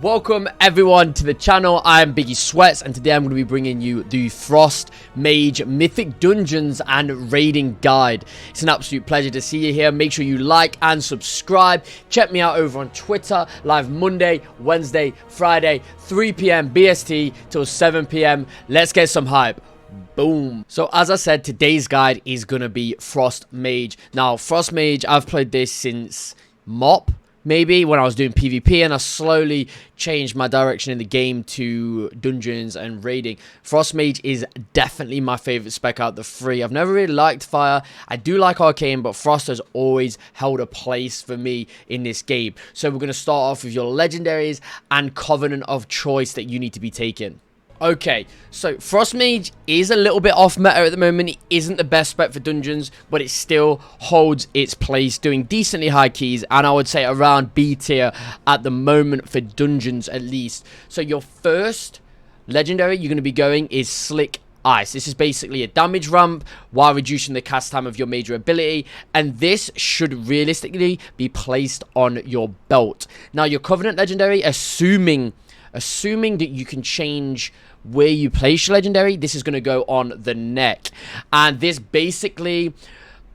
Welcome everyone to the channel. I am Biggie Sweats, and today I'm going to be bringing you the Frost Mage Mythic Dungeons and Raiding Guide. It's an absolute pleasure to see you here. Make sure you like and subscribe. Check me out over on Twitter, live Monday, Wednesday, Friday, 3 p.m. BST till 7 p.m. Let's get some hype. Boom. So as I said, today's guide is going to be Frost Mage. Now, Frost Mage, I've played this since MOP. Maybe when I was doing PvP, and I slowly changed my direction in the game to dungeons and raiding. Frost Mage is definitely my favorite spec out of the three. I've never really liked Fire. I do like Arcane, but Frost has always held a place for me in this game. So we're going to start off with your legendaries and Covenant of choice that you need to be taking. Okay, so Frost Mage is a little bit off meta at the moment. It isn't the best spec for dungeons, but it still holds its place, doing decently high keys, and I would say around B tier at the moment for dungeons at least. So your first legendary you're going to be going is Slick Ice. This is basically a damage ramp while reducing the cast time of your major ability, and this should realistically be placed on your belt. Now, your Covenant legendary, assuming that you can change where you place your legendary, this is going to go on the neck, and this basically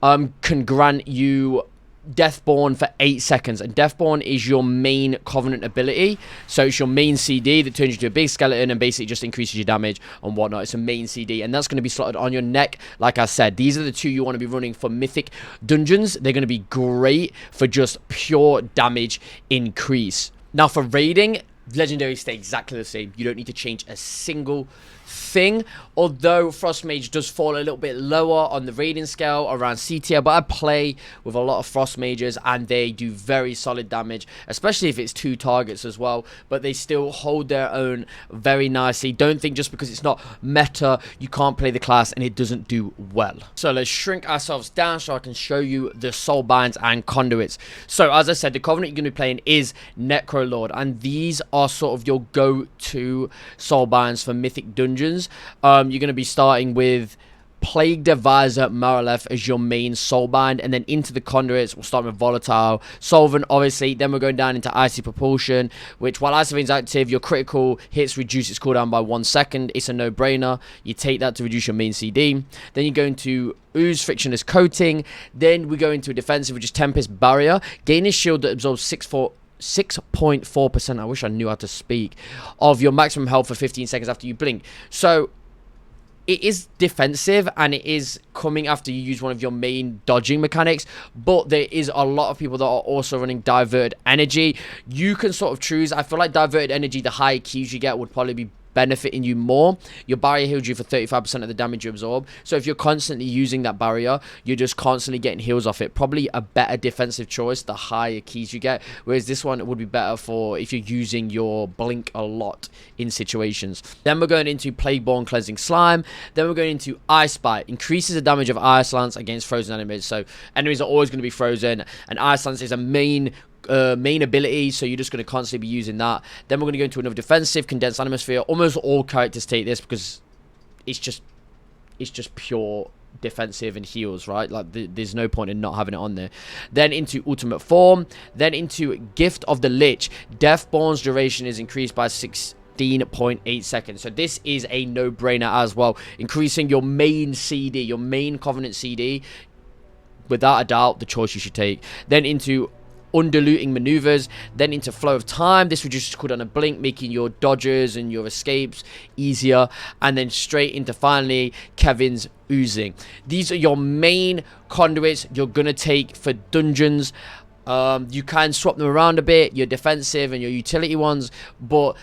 can grant you Deathborn for 8 seconds, and Deathborn is your main Covenant ability, so it's your main CD that turns you into a big skeleton and basically just increases your damage and whatnot. It's a main CD, and that's going to be slotted on your neck. Like I said, these are the two you want to be running for Mythic dungeons. They're going to be great for just pure damage increase. Now for raiding, legendaries stay exactly the same. You don't need to change a single thing, although Frost Mage does fall a little bit lower on the raiding scale, around C tier, but I play with a lot of Frost Mages and they do very solid damage, especially if it's 2 targets as well, but they still hold their own very nicely. Don't think just because it's not meta you can't play the class and it doesn't do well. So let's shrink ourselves down so I can show you the soul binds and conduits. So as I said, the Covenant you're going to be playing is Necrolord, and these are sort of your go-to soul binds for Mythic dungeons. You're going to be starting with Plague Divisor Maralef as your main soulbind, and then into the conduits we'll start with Volatile Solvent, obviously. Then we're going down into Icy Propulsion, which while Icy Vein's active, your critical hits reduce its cooldown by 1 second. It's a no-brainer. You take that to reduce your main CD. Then you go into Ooze Frictionless Coating. Then we go into a defensive, which is Tempest Barrier. Gain a shield that absorbs 6.4%, I wish I knew how to speak, of your maximum health for 15 seconds after you blink. So it is defensive, and it is coming after you use one of your main dodging mechanics, but there is a lot of people that are also running Diverted Energy. You can sort of choose. I feel like Diverted Energy, the higher keys you get, would probably be benefiting you more. Your barrier heals you for 35% of the damage you absorb, so if you're constantly using that barrier, you're just constantly getting heals off it. Probably a better defensive choice the higher keys you get, whereas this one would be better for if you're using your blink a lot in situations. Then we're going into Plagueborn Cleansing Slime. Then we're going into Ice Bite. Increases the damage of Ice Lance against frozen enemies, so enemies are always going to be frozen, and Ice Lance is a main ability, so you're just going to constantly be using that. Then we're going to go into another defensive, Condensed Atmosphere. Almost all characters take this because it's just pure defensive and heals, right? Like there's no point in not having it on there. Then into Ultimate Form. Then into Gift of the Lich. Deathborn's duration is increased by 16.8 seconds. So this is a no-brainer as well, increasing your main CD, your main Covenant CD. Without a doubt, the choice you should take. Then into Undiluting Maneuvers, then into Flow of Time. This reduces cooldown of blink, making your dodges and your escapes easier. And then straight into, finally, Kevin's Oozing. These are your main conduits you're going to take for dungeons. You can swap them around a bit, your defensive and your utility ones, but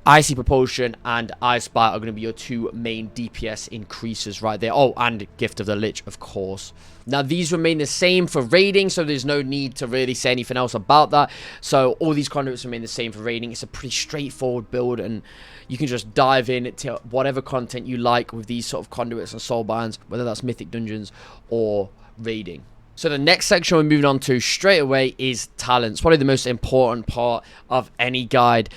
Icy Propulsion and Ice Bite are going to be your 2 main DPS increases right there. Oh, and Gift of the Lich, of course. Now, these remain the same for raiding, so there's no need to really say anything else about that. So all these conduits remain the same for raiding. It's a pretty straightforward build, and you can just dive in to whatever content you like with these sort of conduits and soulbinds, whether that's Mythic dungeons or raiding. So the next section we're moving on to straight away is talents. Probably the most important part of any guide.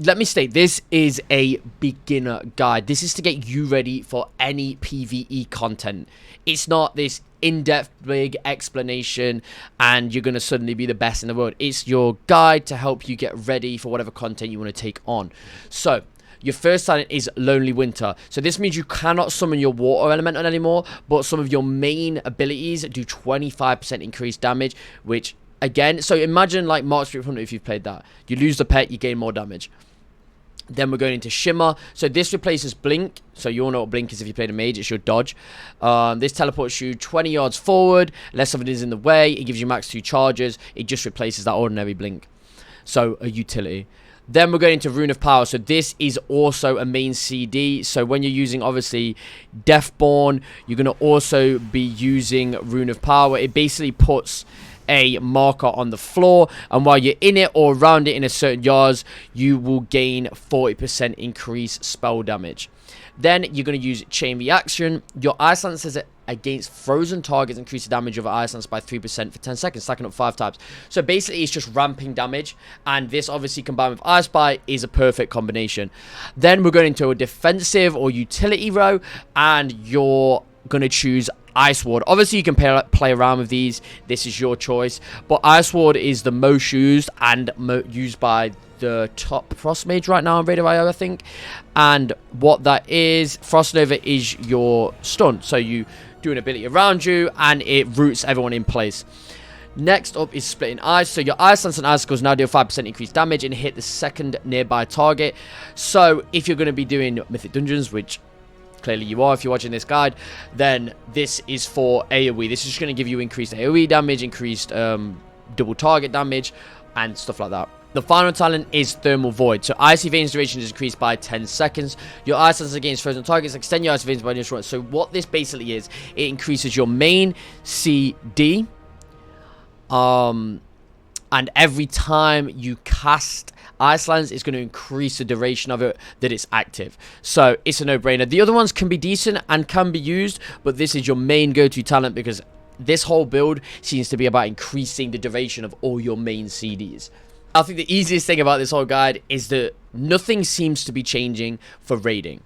let me state, this is a beginner guide. This is to get you ready for any PvE content. It's not this in-depth big explanation and you're going to suddenly be the best in the world. It's your guide to help you get ready for whatever content you want to take on. So your first talent is Lonely Winter. So this means you cannot summon your water elemental anymore, but some of your main abilities do 25% increased damage, which again, so imagine like Mark Street Hunter if you've played that. You lose the pet, you gain more damage. Then we're going into Shimmer. So this replaces Blink. So you all know what Blink is if you played a Mage. It's your dodge. This teleports you 20 yards forward. Less of it is in the way. It gives you max 2 charges. It just replaces that ordinary Blink. So a utility. Then we're going into Rune of Power. So this is also a main CD. So when you're using, obviously, Deathborn, you're going to also be using Rune of Power. It basically puts a marker on the floor, and while you're in it or around it in a certain yards, you will gain 40% increased spell damage. Then you're going to use Chain Reaction. Your Ice Lances against frozen targets increase the damage of Ice Lance by 3% for 10 seconds, stacking up 5 times. So basically it's just ramping damage, and this obviously combined with Ice Bite is a perfect combination. Then we're going into a defensive or utility row, and you're going to choose Ice Ward. Obviously you can play around with these, this is your choice, but Ice Ward is the most used and used by the top frostmage right now on Radar.io, I think. And what that is, Frost Nova is your stun, so you do an ability around you and it roots everyone in place. Next up is Splitting Ice. So your Ice Lance and Icicles now deal 5% increased damage and hit the second nearby target. So if you're going to be doing Mythic Dungeons, which clearly you are if you're watching this guide, then this is for AoE. This is just going to give you increased AoE damage, increased double target damage, and stuff like that. The final talent is Thermal Void. So Icy Veins duration is increased by 10 seconds. Your Ice Lance against frozen targets extend your Icy Veins by initial run. So what this basically is, it increases your main CD. And every time you cast Ice Lance, it's going to increase the duration of it that it's active. So it's a no-brainer. The other ones can be decent and can be used, but this is your main go-to talent because this whole build seems to be about increasing the duration of all your main CDs. I think the easiest thing about this whole guide is that nothing seems to be changing for raiding.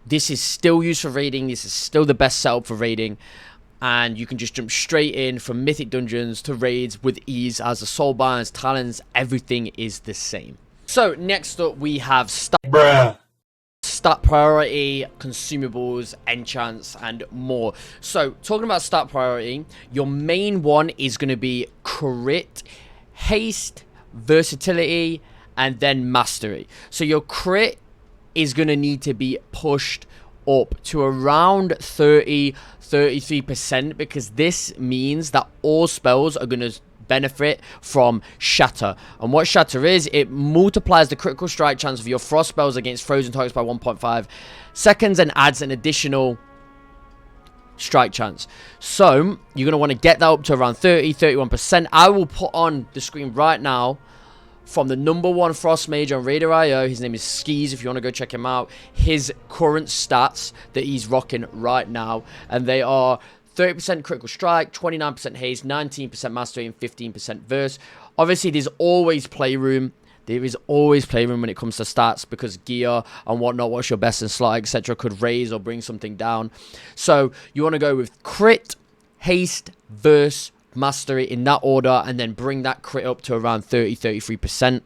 This is still used for raiding. This is still the best setup for raiding. And you can just jump straight in from Mythic Dungeons to raids with ease, as the soul binds, talents, everything is the same. So next up we have stat priority, consumables, enchants, and more. So talking about stat priority, your main one is going to be crit, haste, versatility, and then mastery. So your crit is going to need to be pushed up to around 33%, because this means that all spells are going to benefit from Shatter. And what Shatter is, it multiplies the critical strike chance of your frost spells against frozen targets by 1.5 seconds and adds an additional strike chance. So you're going to want to get that up to around 31%. I will put on the screen right now from the #1 Frost Mage on Radar.io. His name is Skis, if you want to go check him out. His current stats that he's rocking right now, and they are 30% critical strike, 29% haste, 19% mastery, and 15% verse. Obviously, there's always playroom. There is always playroom when it comes to stats, because gear and whatnot, what's your best in slot, etc., could raise or bring something down. So you want to go with crit, haste, verse, mastery in that order, and then bring that crit up to around 33%.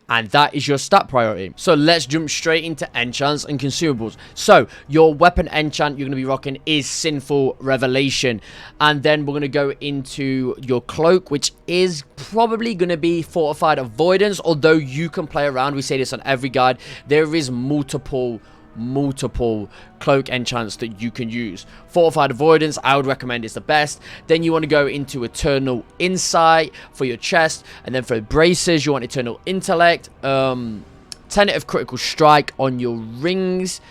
And that is your stat priority. So let's jump straight into enchants and consumables. So your weapon enchant you're going to be rocking is Sinful Revelation. And then we're going to go into your cloak, which is probably going to be Fortified Avoidance. Although you can play around. We say this on every guide. There is multiple cloak enchants that you can use. Fortified Avoidance, I would recommend, is the best. Then you want to go into Eternal Insight for your chest, and then for braces you want Eternal Intellect, Tentative Critical Strike on your rings,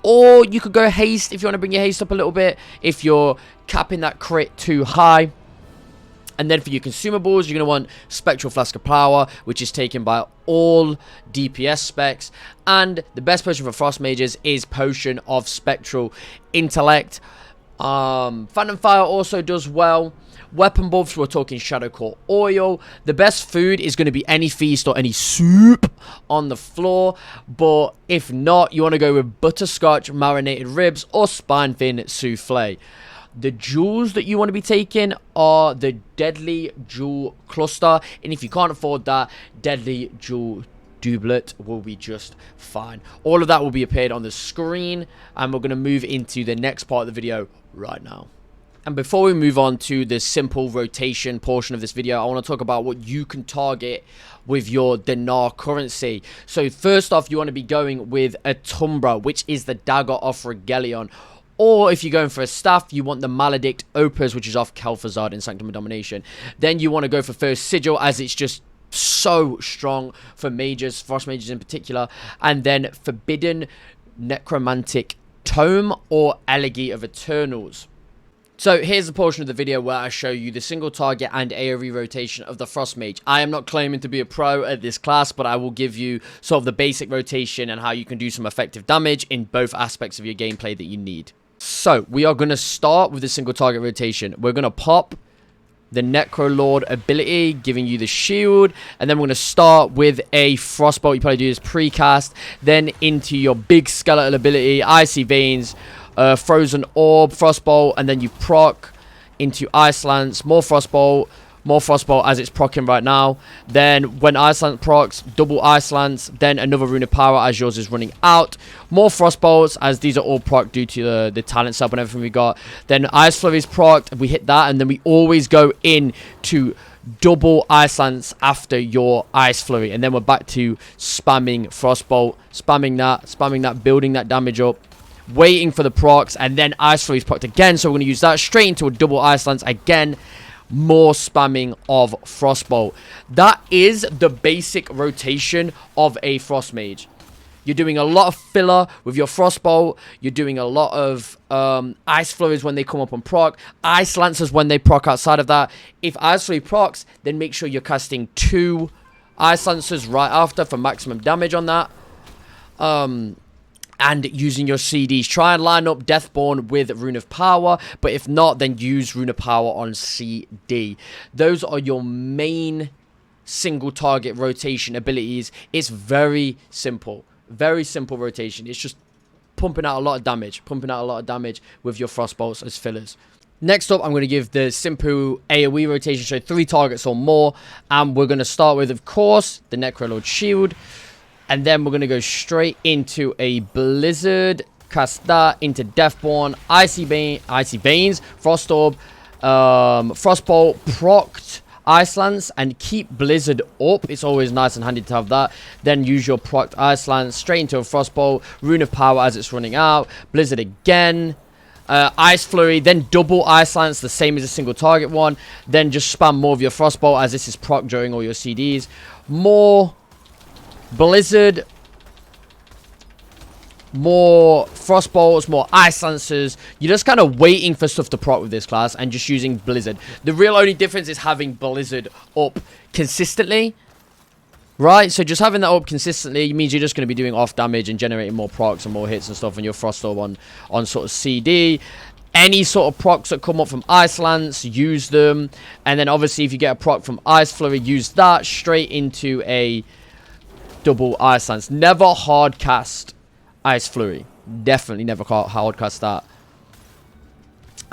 or you could go haste if you want to bring your haste up a little bit if you're capping that crit too high. And then for your consumables, you're going to want Spectral Flask of Power, which is taken by all DPS specs. And the best potion for Frost Mages is Potion of Spectral Intellect. Phantom Fire also does well. Weapon buffs, we're talking Shadow Core Oil. The best food is going to be any feast or any soup on the floor. But if not, you want to go with butterscotch, marinated ribs, or spine fin souffle. The jewels that you want to be taking are the Deadly Jewel Cluster. And if you can't afford that, Deadly Jewel Doublet will be just fine. All of that will be appeared on the screen. And we're going to move into the next part of the video right now. And before we move on to the simple rotation portion of this video, I want to talk about what you can target with your dinar currency. So first off, you want to be going with a Tumbra, which is the Dagger of Regelion. Or if you're going for a staff, you want the Maledict Opus, which is off Kel'Thuzad in Sanctum of Domination. Then you want to go for First Sigil, as it's just so strong for mages, frost mages in particular. And then Forbidden Necromantic Tome or Elegy of Eternals. So here's a portion of the video where I show you the single target and AoE rotation of the Frost Mage. I am not claiming to be a pro at this class, but I will give you sort of the basic rotation and how you can do some effective damage in both aspects of your gameplay that you need. So we are going to start with the single target rotation. We're going to pop the Necrolord ability, giving you the shield, and then we're going to start with a Frostbolt. You probably do this precast, then into your big skeletal ability, Icy Veins, Frozen Orb, Frostbolt, and then you proc into Ice Lance, more Frostbolt as it's proccing right now. Then when Ice Lance procs, double Ice Lance, then another Rune of Power as yours is running out. More Frostbolts as these are all proc due to the talent sub and everything we got. Then Ice Flurry is procced, we hit that, and then we always go in to double Ice Lance after your Ice Flurry. And then we're back to spamming Frostbolt, spamming that, building that damage up, waiting for the procs, and then Ice Flurry is procced again. So we're going to use that straight into a double Ice Lance again. More spamming of Frostbolt. That is the basic rotation of a Frost Mage. You're doing a lot of filler with your Frostbolt. You're doing a lot of Ice Flurries when they come up on proc. Ice Lancers when they proc outside of that. If Ice Flurry procs, then make sure you're casting 2 Ice Lancers right after for maximum damage on that. And using your CDs. Try and line up Deathborn with Rune of Power. But if not, then use Rune of Power on CD. Those are your main single target rotation abilities. It's very simple. Very simple rotation. It's just pumping out a lot of damage. Pumping out a lot of damage with your Frostbolts as fillers. Next up, I'm going to give the simple AoE rotation. So 3 targets or more. And we're going to start with, of course, the Necrolord Shield. And then we're going to go straight into a Blizzard, cast that into Deathborn, Icy Veins, Frost Orb, Frostbolt, procced Ice Lance, and keep Blizzard up. It's always nice and handy to have that. Then use your procced Ice Lance straight into a Frostbolt, Rune of Power as it's running out, Blizzard again, Ice Flurry, then double Ice Lance, the same as a single target one. Then just spam more of your Frostbolt as this is proc during all your CDs. More Blizzard, more Frostbolts, more Ice Lancers. You're just kind of waiting for stuff to proc with this class and just using Blizzard. The real only difference is having Blizzard up consistently, right? So just having that up consistently means you're just going to be doing off damage and generating more procs and more hits and stuff on your Frost Orb on sort of CD. Any sort of procs that come up from Ice Lance, use them. And then obviously if you get a proc from Ice Flurry, use that straight into a double Ice Lance. Never hard cast Ice Flurry. Definitely never hard cast that.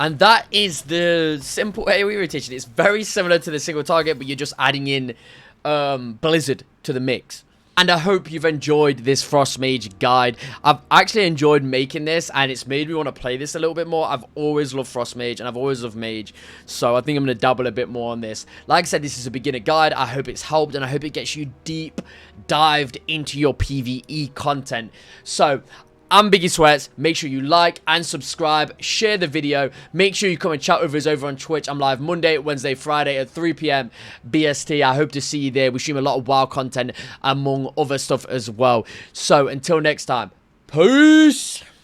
And that is the simple AoE rotation. It's very similar to the single target, but you're just adding in Blizzard to the mix. And I hope you've enjoyed this Frost Mage guide. I've actually enjoyed making this, and it's made me want to play this a little bit more. I've always loved Frost Mage, and I've always loved Mage. So I think I'm going to dabble a bit more on this. Like I said, this is a beginner guide. I hope it's helped, and I hope it gets you deep dived into your PvE content. So I'm Biggie Sweats. Make sure you like and subscribe. Share the video. Make sure you come and chat with us over on Twitch. I'm live Monday, Wednesday, Friday at 3 PM BST. I hope to see you there. We stream a lot of WoW content among other stuff as well. So until next time, peace.